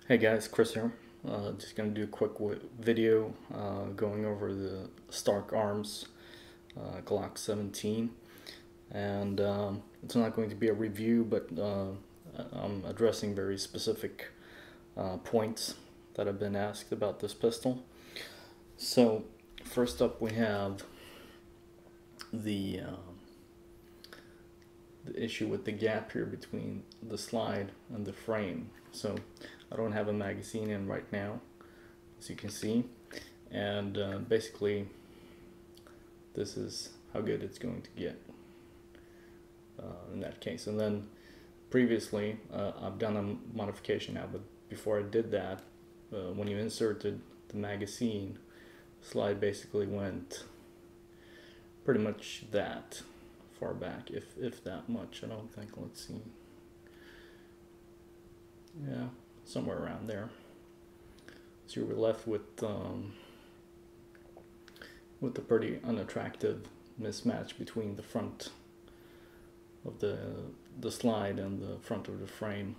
Hey guys, Chris here. Just going to do a quick video going over the Stark Arms Glock 17, and it's not going to be a review, but I'm addressing very specific points that have been asked about this pistol. So first up we have the issue with the gap here between the slide and the frame. So I don't have a magazine in right now, as you can see, and basically this is how good it's going to get in that case. And then previously I've done a modification now, but before I did that, when you inserted the magazine, slide basically went pretty much that far back, if that much. I don't think, let's see, yeah, somewhere around there. So you were left with a pretty unattractive mismatch between the front of the slide and the front of the frame.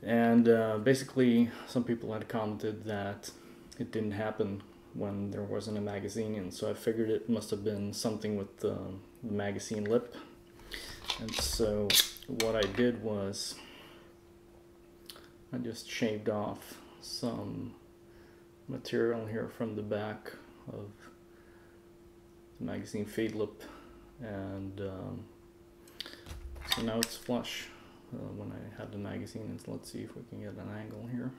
And basically some people had commented that it didn't happen when there wasn't a magazine in, so I figured it must have been something with the magazine lip. And so what I did was I just shaved off some material here from the back of the magazine feed lip, and so now it's flush when I have the magazine in. So let's see if we can get an angle here.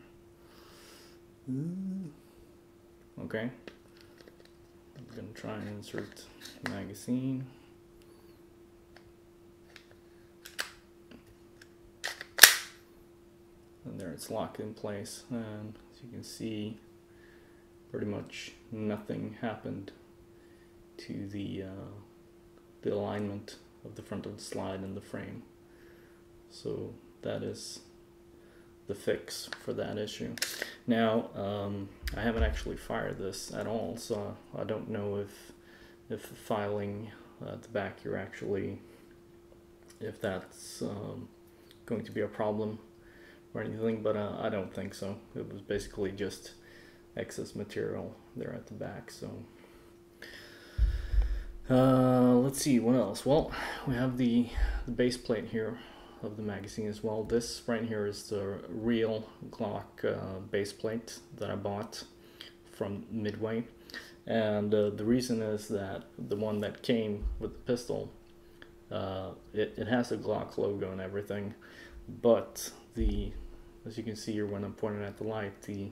Okay, I'm going to try and insert the magazine. And there it's locked in place, and as you can see, pretty much nothing happened to the alignment of the front of the slide and the frame. So that is the fix for that issue. Now I haven't actually fired this at all, so I don't know if filing at the back you're actually, if that's going to be a problem or anything, but I don't think so. It was basically just excess material there at the back. So let's see what else. Well, we have the base plate here of the magazine as well. This right here is the real Glock base plate that I bought from Midway, and the reason is that the one that came with the pistol, it has a Glock logo and everything, but as you can see here when I'm pointing at the light, the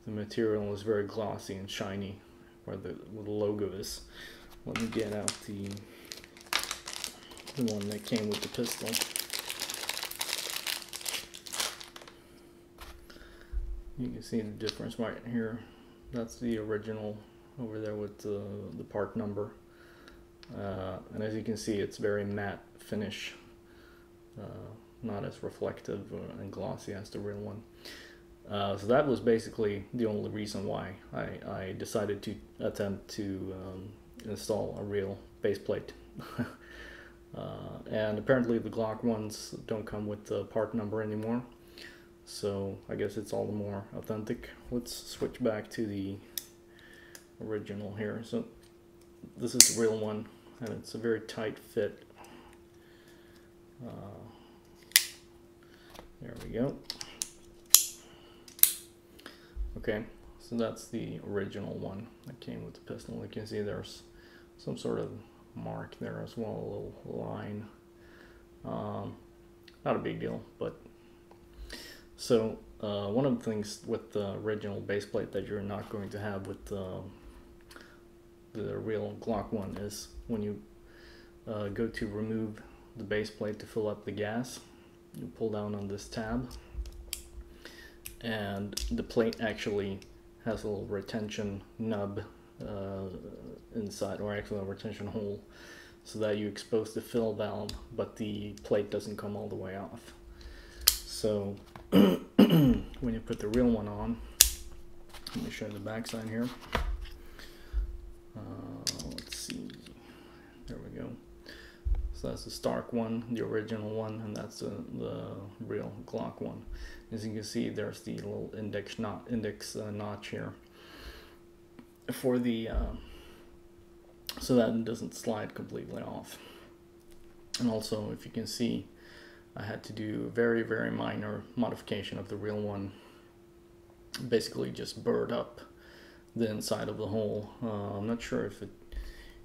material is very glossy and shiny where the logo is. Let me get out the one that came with the pistol. You can see the difference right here. That's the original over there with the part number, and as you can see, it's very matte finish, not as reflective and glossy as the real one. So that was basically the only reason why I decided to attempt to install a real base plate. And apparently the Glock ones don't come with the part number anymore, so I guess it's all the more authentic. Let's switch back to the original here. So this is the real one, and it's a very tight fit. There we go. Okay, so that's the original one that came with the pistol. You can see there's some sort of mark there as well, a little line. Not a big deal, but so one of the things with the original base plate that you're not going to have with the real Glock one is when you go to remove the base plate to fill up the gas, you pull down on this tab, and the plate actually has a little retention nub inside, or actually a retention hole, so that you expose the fill valve, but the plate doesn't come all the way off. So when you put the real one on, let me show you the back side here. Let's see, there we go. So that's the Stark one, the original one, and that's the real Glock one. As you can see, there's the little index notch here for the so that it doesn't slide completely off. And also, if you can see, I had to do a very, very minor modification of the real one. Basically just burred up the inside of the hole. I'm not sure if it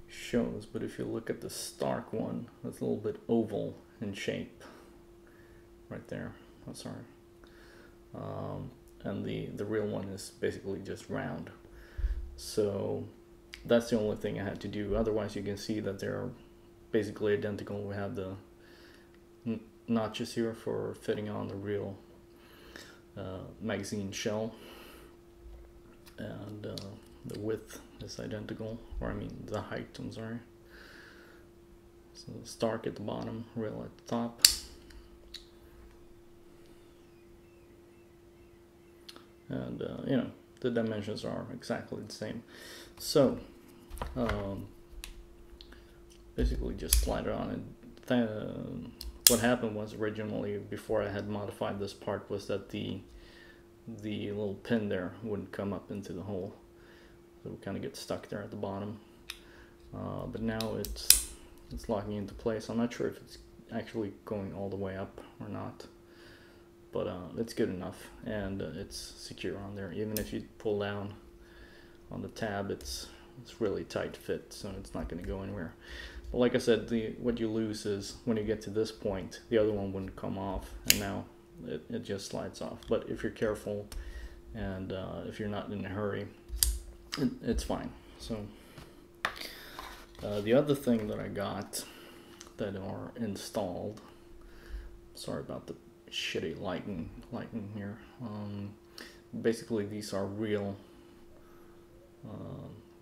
shows, but if you look at the Stark one, it's a little bit oval in shape right there. Oh, sorry. And the real one is basically just round. So that's the only thing I had to do. Otherwise, you can see that they're basically identical. We have the notches here for fitting on the real magazine shell, and the width is identical, or I mean the height, I'm sorry. So Stark at the bottom, real at the top. And you know, the dimensions are exactly the same. So basically just slide it on. And what happened was, originally, before I had modified this part, was that the little pin there wouldn't come up into the hole, so we kind of get stuck there at the bottom. But now it's locking into place. I'm not sure if it's actually going all the way up or not, but it's good enough, and it's secure on there. Even if you pull down on the tab, it's really tight fit, so it's not going to go anywhere. But like I said, what you lose is when you get to this point, the other one wouldn't come off, and now it just slides off. But if you're careful, and if you're not in a hurry, it's fine. So the other thing that I got that are installed, sorry about the shitty lighting here, basically these are real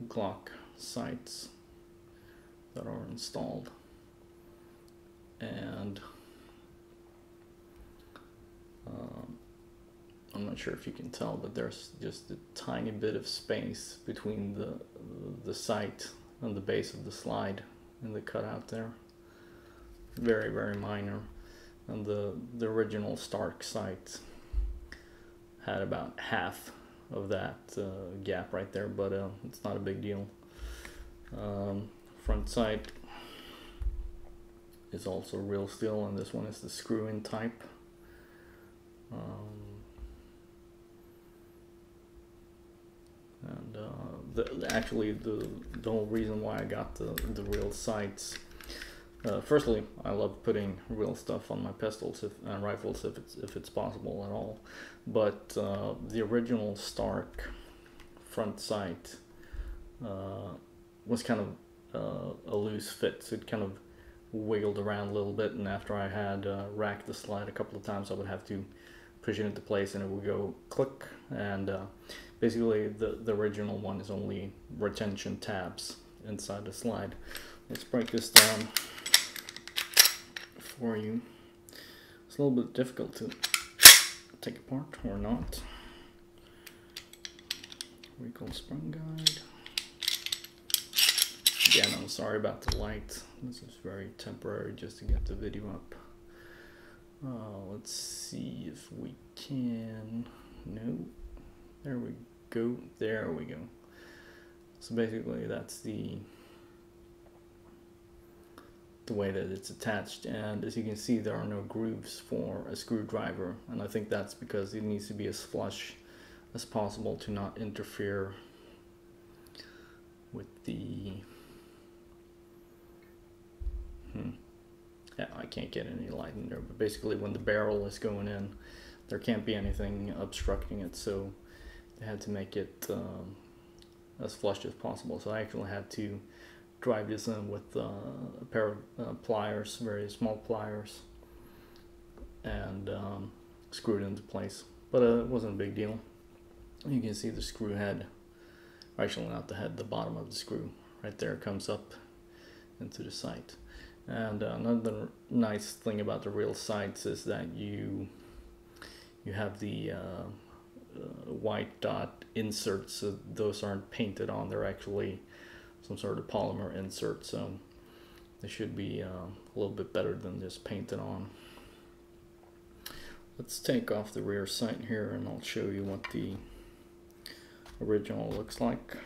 Glock sights that are installed, and I'm not sure if you can tell, but there's just a tiny bit of space between the sight and the base of the slide in the cutout there. Very, very minor. And the original Stark sight had about half of that gap right there, but it's not a big deal. Front sight is also real steel, and this one is the screw-in type. Actually, the whole reason why I got the real sights, firstly, I love putting real stuff on my pistols and rifles if it's possible at all. But the original Stark front sight was kind of a loose fit, so it kind of wiggled around a little bit, and after I had racked the slide a couple of times, I would have to push it into place and it would go click. And basically the original one is only retention tabs inside the slide. Let's break this down for you. It's a little bit difficult to take apart, or not. Recoil spring guide. Again, I'm sorry about the light. This is very temporary just to get the video up. Let's see if we can. No. There we go. There we go. So basically that's the way that it's attached, and as you can see, there are no grooves for a screwdriver, and I think that's because it needs to be as flush as possible to not interfere with the yeah, I can't get any light in there, but basically when the barrel is going in, there can't be anything obstructing it, so they had to make it as flush as possible. So I actually had to drive this in with a pair of pliers, very small pliers, and screw it into place. But it wasn't a big deal. You can see the screw head, actually not the head, the bottom of the screw right there comes up into the sight. And another nice thing about the real sights is that you have the white dot inserts, so those aren't painted on, they're actually some sort of polymer insert, so They should be a little bit better than just painted on. Let's take off the rear sight here and I'll show you what the original looks like.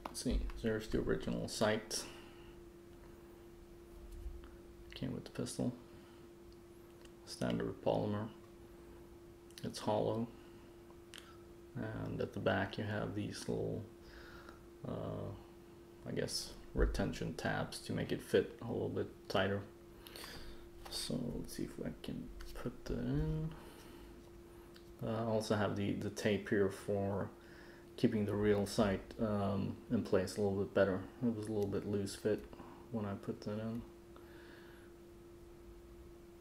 Let's see, there's the original sight. Came with the pistol. Standard polymer. It's hollow. And at the back you have these little, I guess, retention tabs to make it fit a little bit tighter. So let's see if I can put that in. I also have the tape here for keeping the real sight in place a little bit better. It was a little bit loose fit when I put that in.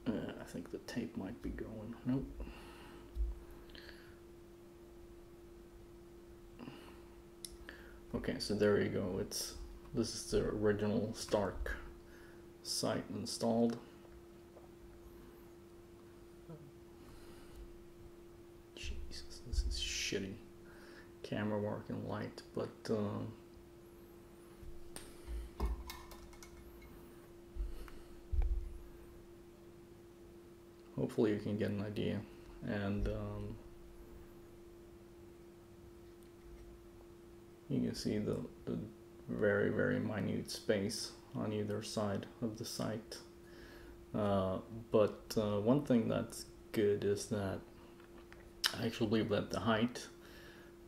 I think the tape might be going. Nope. Okay, so there you go. This is the original Stark sight installed. Jesus, this is shitty camera work and light, but hopefully you can get an idea. And you can see the very, very minute space on either side of the sight. But one thing that's good is that I actually believe that the height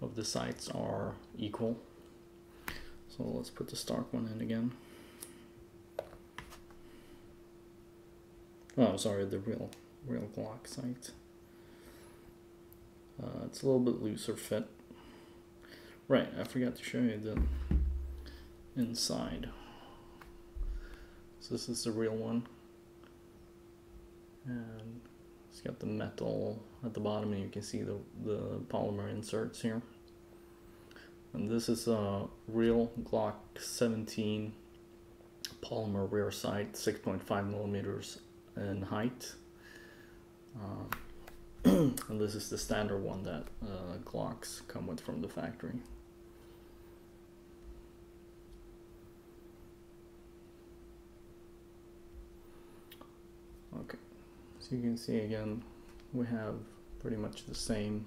of the sights are equal. So let's put the Stark one in again. Oh, sorry, the real Glock sight. It's a little bit looser fit. Right, I forgot to show you the inside. So this is the real one. And it's got the metal at the bottom, and you can see the polymer inserts here. And this is a real Glock 17 polymer rear sight, 6.5 millimeters in height. And this is the standard one that Glocks come with from the factory. Okay, so you can see again, we have pretty much the same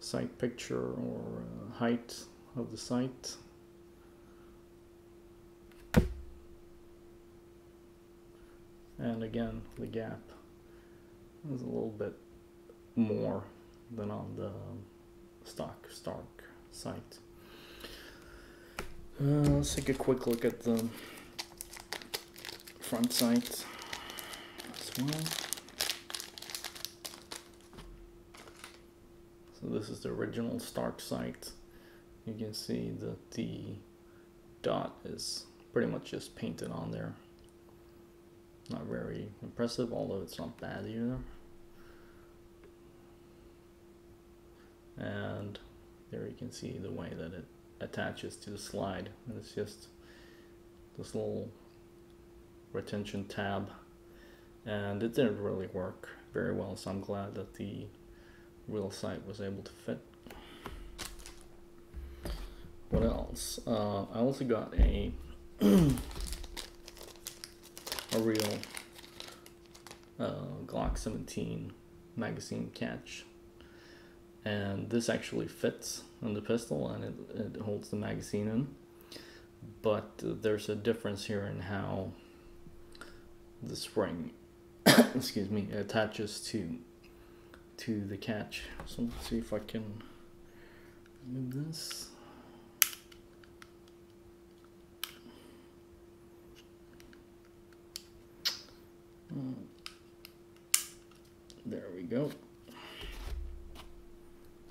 sight picture or height of the sight. And again, the gap is a little bit more than on the stock Stark sight. Let's take a quick look at the front sight as well. So this is the original Stark sight. You can see that the dot is pretty much just painted on there. Not very impressive, although it's not bad either. And there you can see the way that it attaches to the slide, and it's just this little retention tab, and it didn't really work very well, so I'm glad that the real sight was able to fit. What else? I also got a real Glock 17 magazine catch, and this actually fits on the pistol, and it holds the magazine in, but there's a difference here in how the spring excuse me, attaches to the catch. So let's see if I can do this. There we go.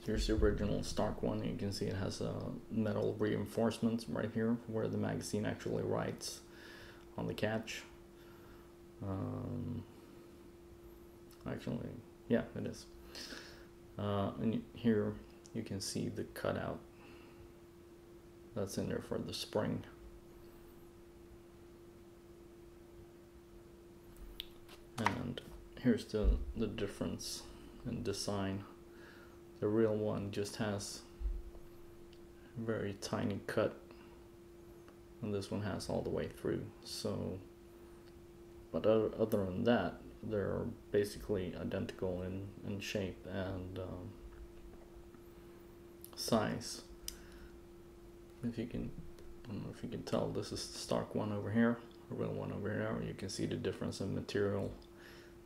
Here's the original Stark one. You can see it has a metal reinforcements right here where the magazine actually writes on the catch. Actually, yeah, it is. And here you can see the cutout that's in there for the spring. And here's the difference in design. The real one just has a very tiny cut, and this one has all the way through. So, but other than that, they're basically identical in shape and size. If you can, I don't know if you can tell, this is the stock one over here, the real one over here. You can see the difference in material.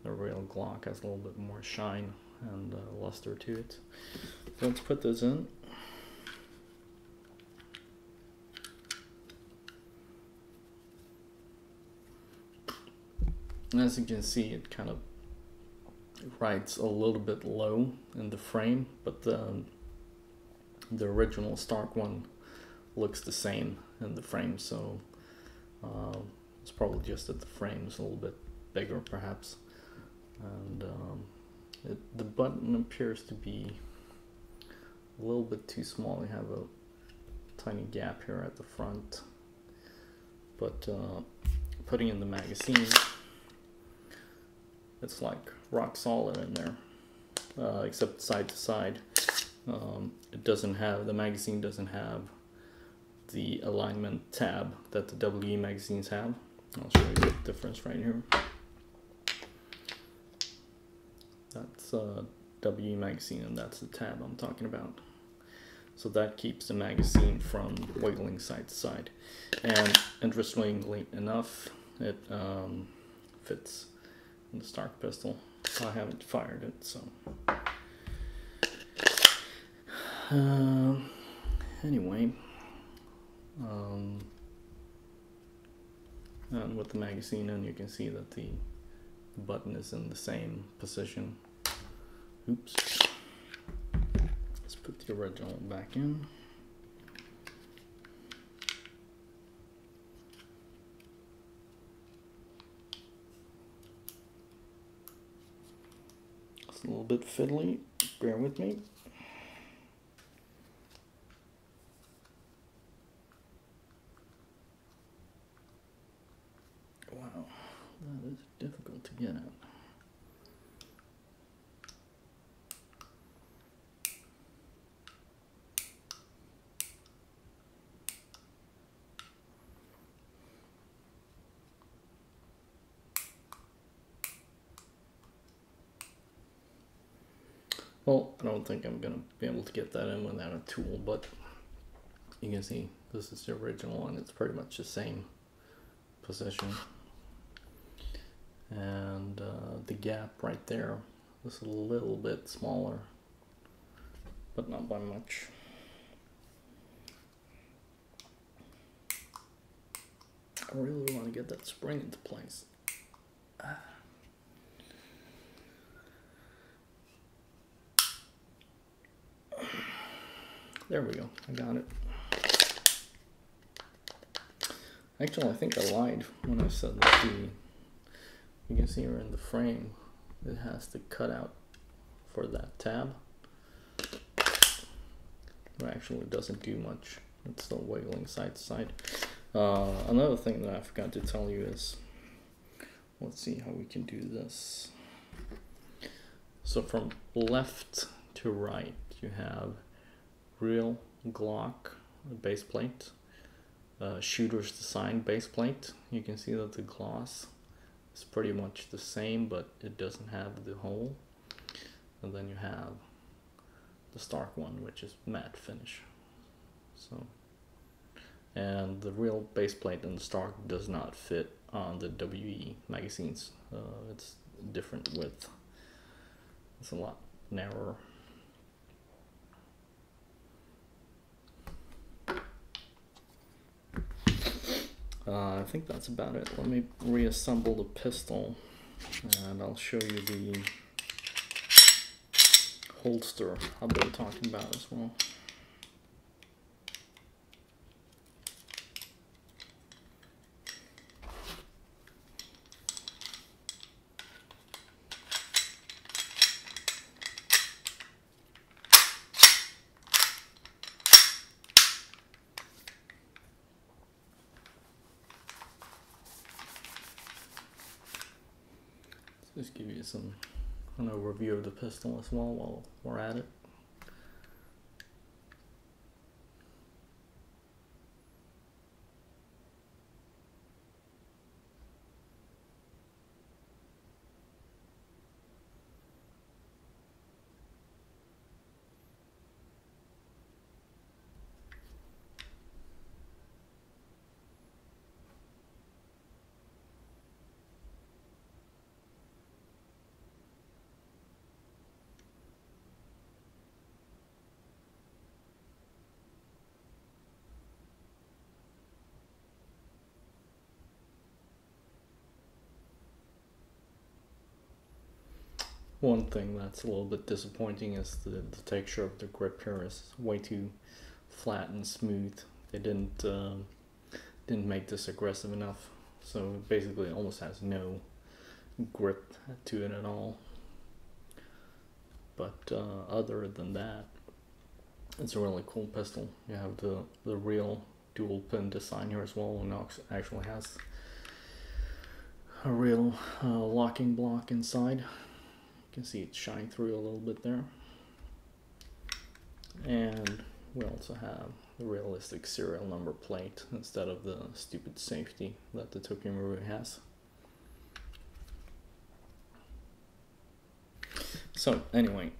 The real Glock has a little bit more shine and luster to it. So let's put this in. As you can see, it kind of rides a little bit low in the frame, but the original stock one looks the same in the frame, so it's probably just that the frame is a little bit bigger perhaps. And the button appears to be a little bit too small. You have a tiny gap here at the front, but putting in the magazine, it's like rock solid in there, except side to side. It doesn't have, the magazine doesn't have the alignment tab that the WE magazines have. I'll show you the difference right here. That's a WE magazine, and that's the tab I'm talking about. So that keeps the magazine from wiggling side to side. And interestingly enough, it fits in the stock pistol. I haven't fired it, so. Anyway, and with the magazine in, you can see that the button is in the same position. Oops. Let's put the original back in. It's a little bit fiddly, bear with me. Wow, that is difficult to get at. Well, I don't think I'm going to be able to get that in without a tool, but you can see this is the original and it's pretty much the same position. And the gap right there is a little bit smaller, but not by much. I really want to get that spring into place. There we go, I got it. Actually, I think I lied when I said that you can see here in the frame, it has the cutout for that tab. It actually doesn't do much. It's still wiggling side to side. Another thing that I forgot to tell you is, let's see how we can do this. So from left to right, you have real Glock baseplate, shooter's design baseplate. You can see that the gloss is pretty much the same, but it doesn't have the hole. And then you have the Stark one, which is matte finish. So, and the real baseplate and the Stark does not fit on the WE magazines. It's different width. It's a lot narrower. I think that's about it. Let me reassemble the pistol and I'll show you the holster I've been talking about as well. Just give you an overview of the pistol as well while we're at it. One thing that's a little bit disappointing is the texture of the grip here is way too flat and smooth. They didn't make this aggressive enough, so basically it almost has no grip to it at all. But other than that, it's a really cool pistol. You have the real dual pin design here as well, and it actually has a real locking block inside. You can see it shine through a little bit there. And we also have the realistic serial number plate instead of the stupid safety that the Tokyo Marui has. So anyway,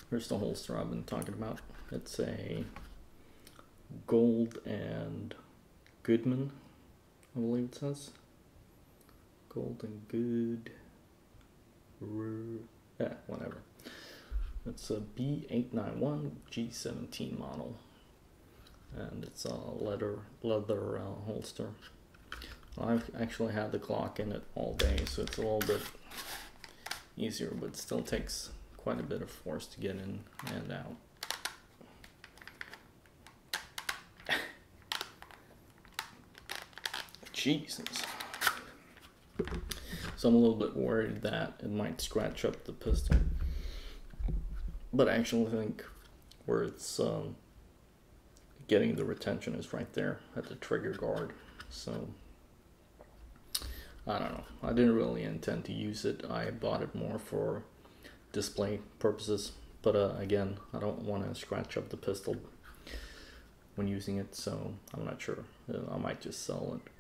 here's the holster I've been talking about. It's a Gold and Goodman, I believe it says. Gold and Good. Yeah, whatever. It's a B891 G17 model, and it's a leather holster. I've actually had the Glock in it all day, so it's a little bit easier, but it still takes quite a bit of force to get in and out. Jesus. So I'm a little bit worried that it might scratch up the pistol, but I actually think where it's getting the retention is right there at the trigger guard. So I don't know. I didn't really intend to use it. I bought it more for display purposes, but again, I don't want to scratch up the pistol when using it, so I'm not sure. I might just sell it.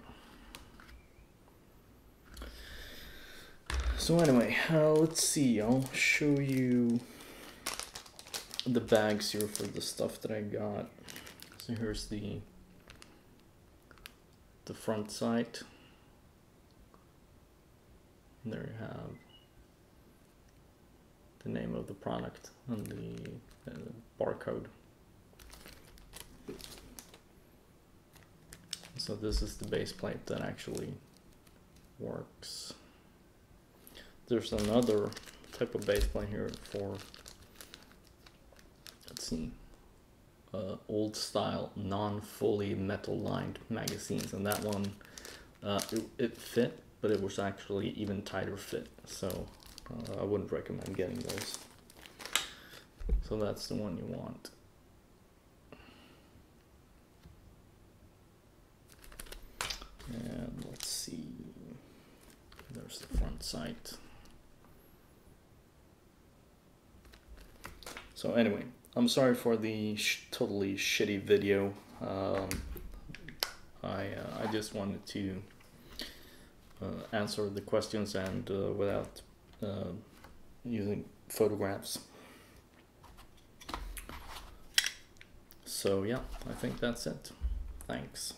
So anyway, let's see. I'll show you the bags here for the stuff that I got. So here's the front side. And there you have the name of the product and the barcode. So this is the base plate that actually works. There's another type of base plate here for, let's see, old style non-fully metal lined magazines, and that one it fit, but it was actually even tighter fit, so I wouldn't recommend getting those. So that's the one you want. And let's see, there's the front sight. So anyway, I'm sorry for the totally shitty video. I just wanted to answer the questions and without using photographs. So yeah, I think that's it. Thanks.